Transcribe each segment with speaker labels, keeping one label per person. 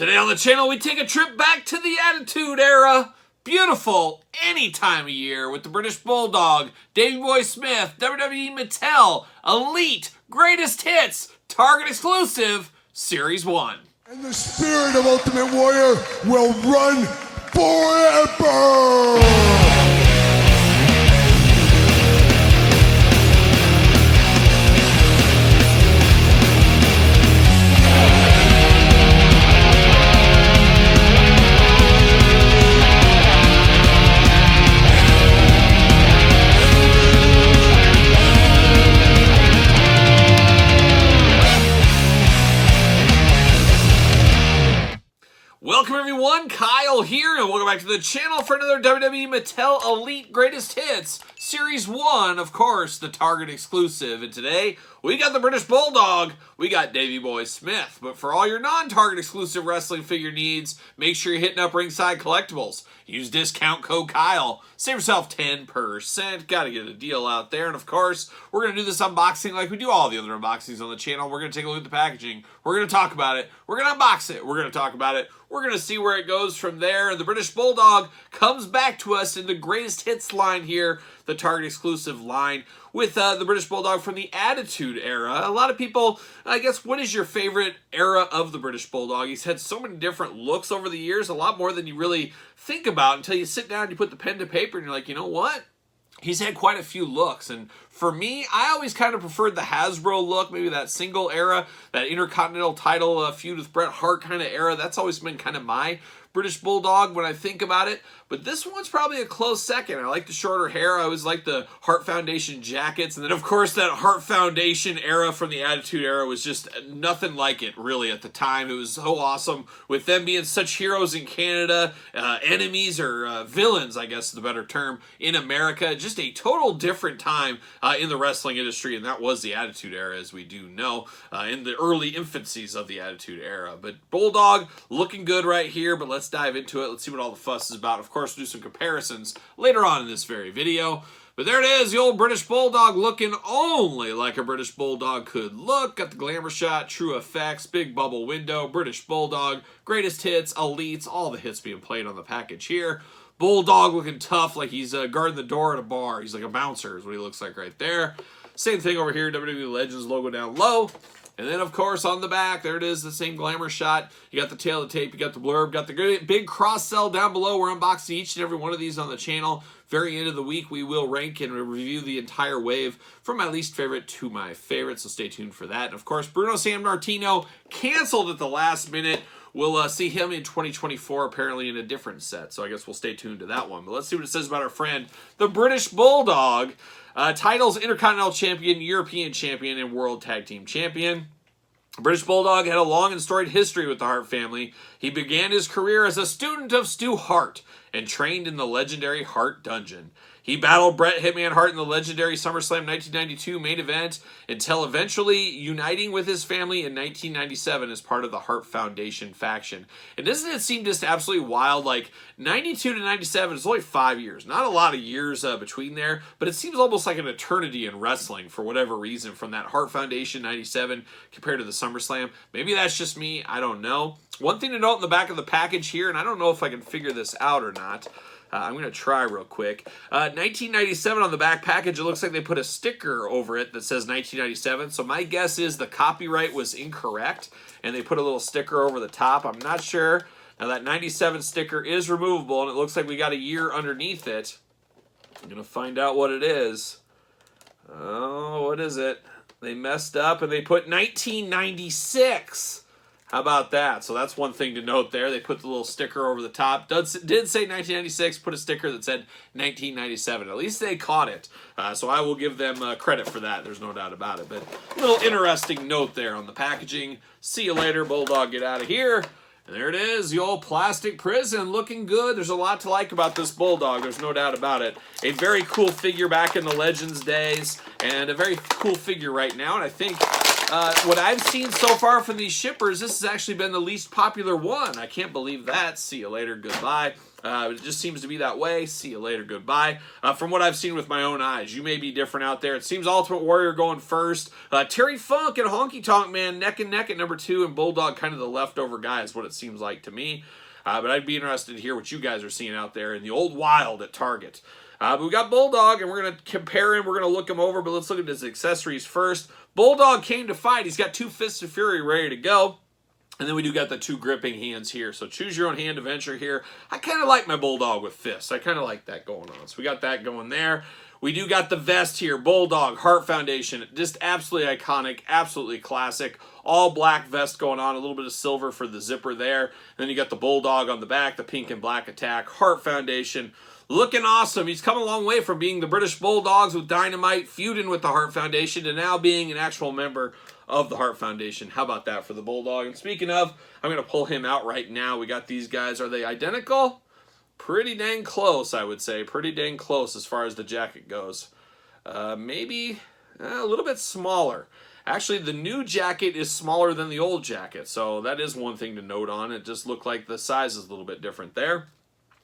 Speaker 1: Today on the channel, we take a trip back to the Attitude Era. Beautiful any time of year with the British Bulldog, Davey Boy Smith, WWE Mattel, Elite, Greatest Hits, Target Exclusive, Series 1.
Speaker 2: And the spirit of Ultimate Warrior will run forever!
Speaker 1: Welcome everyone, Kyle here, and welcome back to the channel for another WWE Mattel Elite Greatest Hits, Series 1, of course, the Target exclusive. And today, we got the British Bulldog, we got Davey Boy Smith. But for all your non-Target exclusive wrestling figure needs, make sure you're hitting up Ringside Collectibles. Use discount code Kyle, save yourself 10%, gotta get a deal out there. And of course, we're gonna do this unboxing like we do all the other unboxings on the channel. We're gonna take a look at the packaging, we're gonna talk about it, we're gonna unbox it, we're gonna talk about it, we're going to see where it goes from there. And the British Bulldog comes back to us in the Greatest Hits line here, the Target exclusive line, with the British Bulldog from the Attitude Era. A lot of people, I guess, what is your favorite era of the British Bulldog? He's had so many different looks over the years, a lot more than you really think about until you sit down and you put the pen to paper and you're like, you know what? He's had quite a few looks, and for me, I always kind of preferred the Hasbro look, maybe that single era, that Intercontinental title feud with Bret Hart kind of era. That's always been kind of my British Bulldog when I think about it, but this one's probably a close second. I like the shorter hair. I always like the Hart Foundation jackets, and then of course that Hart Foundation era from the Attitude Era was just nothing like it really at the time. It was so awesome with them being such heroes in Canada, enemies or villains, I guess is the better term, in America. Just a total different time in the wrestling industry, and that was the Attitude Era, as we do know, in the early infancies of the Attitude Era. But Bulldog looking good right here, but let's dive into it. Let's see what all the fuss is about. Of course, we'll do some comparisons later on in this very video. But there it is, the old British Bulldog looking only like a British Bulldog could look. Got the glamour shot, true effects, big bubble window, British Bulldog, greatest hits, elites, all the hits being played on the package here. Bulldog looking tough, like he's guarding the door at a bar. He's like a bouncer is what he looks like right there. Same thing over here, WWE Legends logo down low. And then, of course, on the back, there it is, the same glamour shot. You got the tail of the tape, you got the blurb, got the big cross-sell down below. We're unboxing each and every one of these on the channel. Very end of the week, we will rank and review the entire wave from my least favorite to my favorite, so stay tuned for that. And, of course, Bruno Sammartino canceled at the last minute. We'll see him in 2024, apparently in a different set, so I guess we'll stay tuned to that one. But let's see what it says about our friend, the British Bulldog. Titles, Intercontinental Champion, European Champion, and World Tag Team Champion. British Bulldog had a long and storied history with the Hart family. He began his career as a student of Stu Hart and trained in the legendary Hart Dungeon. He battled Bret Hitman Hart in the legendary SummerSlam 1992 main event until eventually uniting with his family in 1997 as part of the Hart Foundation faction. And doesn't it seem just absolutely wild? Like 92 to 97 is only 5 years. Not a lot of years between there, but it seems almost like an eternity in wrestling for whatever reason from that Hart Foundation 97 compared to the SummerSlam. Maybe that's just me. I don't know. One thing to note in the back of the package here, and I don't know if I can figure this out or not. I'm going to try real quick. 1997 on the back package, it looks like they put a sticker over it that says 1997. So my guess is the copyright was incorrect, and they put a little sticker over the top. I'm not sure. Now that 97 sticker is removable, and it looks like we got a year underneath it. I'm going to find out what it is. Oh, what is it? They messed up, and they put 1996. How about that? So that's one thing to note there. They put the little sticker over the top. Did say 1996, put a sticker that said 1997. At least they caught it. So I will give them credit for that. There's no doubt about it. But a little interesting note there on the packaging. See you later, Bulldog. Get out of here. And there it is, the old plastic prison looking good. There's a lot to like about this Bulldog. There's no doubt about it. A very cool figure back in the Legends days. And a very cool figure right now. And I think What I've seen so far from these shippers, this has actually been the least popular one. I can't believe that. See you later, goodbye. It just seems to be that way. See you later, goodbye. From what I've seen with my own eyes, you may be different out there. It seems Ultimate Warrior going first. Terry Funk and Honky Tonk Man neck and neck at number 2, and Bulldog kind of the leftover guy is what it seems like to me. But I'd be interested to hear what you guys are seeing out there in the old wild at Target. But we got Bulldog, and we're going to compare him. We're going to look him over, but let's look at his accessories first. Bulldog came to fight. He's got 2 Fists of Fury ready to go. And then we do got the 2 gripping hands here. So choose your own hand adventure here. I kind of like my Bulldog with fists. I kind of like that going on. So we got that going there. We do got the vest here. Bulldog, Heart Foundation. Just absolutely iconic, absolutely classic. All black vest going on. A little bit of silver for the zipper there. And then you got the Bulldog on the back, the pink and black attack. Heart Foundation. Looking awesome. He's come a long way from being the British Bulldogs with Dynamite, feuding with the Heart Foundation, to now being an actual member of the Heart Foundation. How about that for the Bulldog? And speaking of, I'm going to pull him out right now. We got these guys. Are they identical? Pretty dang close, I would say. Pretty dang close as far as the jacket goes. Maybe a little bit smaller. Actually, the new jacket is smaller than the old jacket, so that is one thing to note on. It just looked like the size is a little bit different there.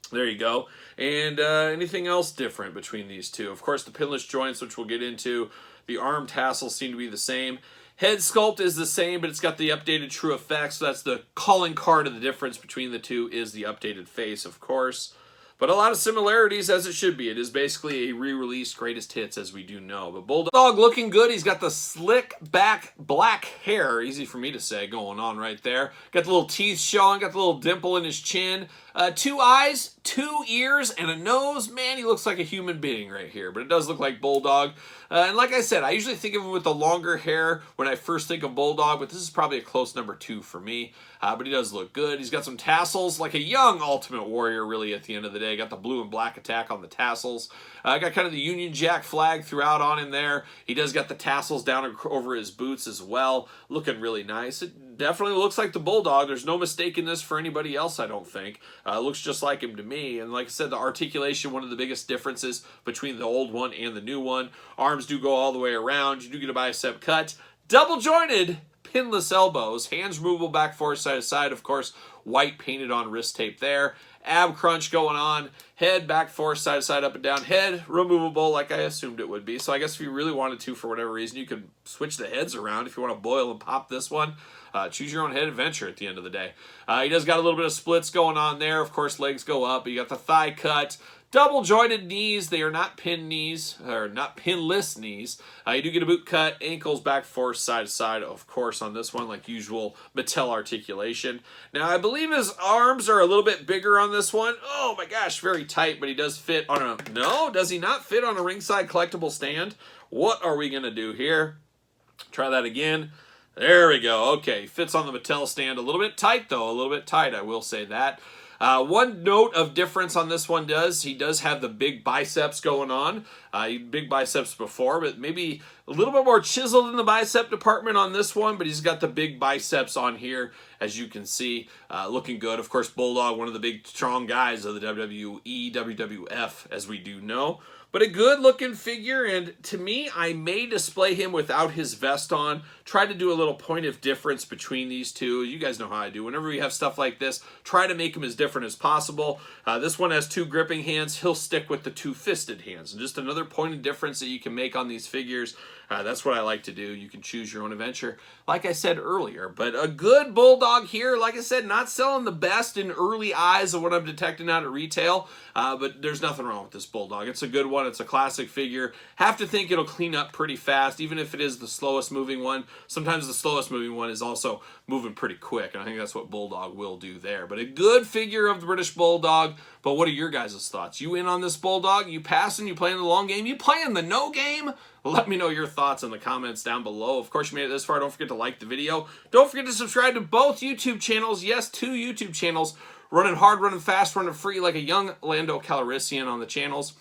Speaker 1: There you go. And anything else different between these two? Of course, the pinless joints, which we'll get into. The arm tassels seem to be the same. Head sculpt is the same, but it's got the updated True Effects. So that's the calling card of the difference between the two, is the updated face, of course. But a lot of similarities, as it should be. It is basically a re-released greatest hits, as we do know. But Bulldog looking good. He's got the slick back black hair, easy for me to say, going on right there. Got the little teeth showing, got the little dimple in his chin. 2 eyes, 2 ears, and a nose. Man, he looks like a human being right here. But it does look like Bulldog. And like I said, I usually think of him with the longer hair when I first think of Bulldog, but this is probably a close number 2 for me. But he does look good. He's got some tassels, like a young Ultimate Warrior, really, at the end of the day. Got the blue and black attack on the tassels. Got kind of the Union Jack flag throughout on him there. He does got the tassels down over his boots as well. Looking really nice. It definitely looks like the Bulldog. There's no mistaking this for anybody else, I don't think. Looks just like him to me. And like I said, the articulation, one of the biggest differences between the old one and the new one. Arms do go all the way around. You do get a bicep cut. Double jointed, pinless elbows. Hands removable back, forward, side to side. Of course, white painted on wrist tape there. Ab crunch going on. Head back, forth, side to side, up and down. Head removable like I assumed it would be. So I guess if you really wanted to, for whatever reason, you could switch the heads around if you want to boil and pop this one. Choose your own head adventure at the end of the day. He does got a little bit of splits going on there. Of course, legs go up. You got the thigh cut. Double jointed knees. They are not pin knees, or not pinless knees. You do get a boot cut. Ankles back, forth, side to side, of course, on this one, like usual Mattel articulation. Now, I believe his arms are a little bit bigger on this one. Oh my gosh, very tight, but he does fit on a... No, does he not fit on a ringside collectible stand? What are we going to do here? Try that again. There we go. Okay, fits on the Mattel stand. A little bit tight, though. A little bit tight, I will say that. One note of difference on this one he does have the big biceps going on. Big biceps before, but maybe a little bit more chiseled in the bicep department on this one, but he's got the big biceps on here, as you can see. Looking good. Of course, Bulldog, one of the big, strong guys of the WWE, WWF, as we do know. But a good-looking figure, and to me, I may display him without his vest on. Try to do a little point of difference between these two. You guys know how I do. Whenever we have stuff like this, try to make him as different as possible. This one has 2 gripping hands. He'll stick with the 2-fisted hands. And just another point of difference that you can make on these figures. That's what I like to do. You can choose your own adventure, like I said earlier. But a good Bulldog here. Like I said, not selling the best in early eyes of what I'm detecting out at retail. But there's nothing wrong with this Bulldog. It's a good one. It's a classic figure. Have to think it'll clean up pretty fast, even if it is the slowest moving one. Sometimes the slowest moving one is also moving pretty quick, and I think that's what Bulldog will do there. But a good figure of the British Bulldog. But what are your guys' thoughts? You in on this Bulldog? You passing? You playing the long game? You playing the no game? Let me know your thoughts in the comments down below. Of course, you made it this far. Don't forget to like the video. Don't forget to subscribe to both YouTube channels. Yes, 2 YouTube channels. Running hard, running fast, running free like a young Lando Calrissian on the channels.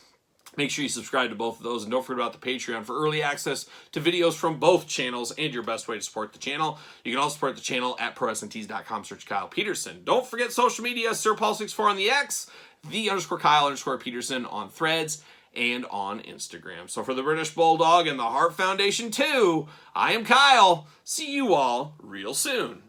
Speaker 1: Make sure you subscribe to both of those, and don't forget about the Patreon for early access to videos from both channels and your best way to support the channel. You can also support the channel at ProWrestlingTees.com. Search Kyle Peterson. Don't forget social media, SirPaul64 on the X, _Kyle_Peterson on Threads, and on Instagram. So for the British Bulldog and the Heart Foundation 2, I am Kyle. See you all real soon.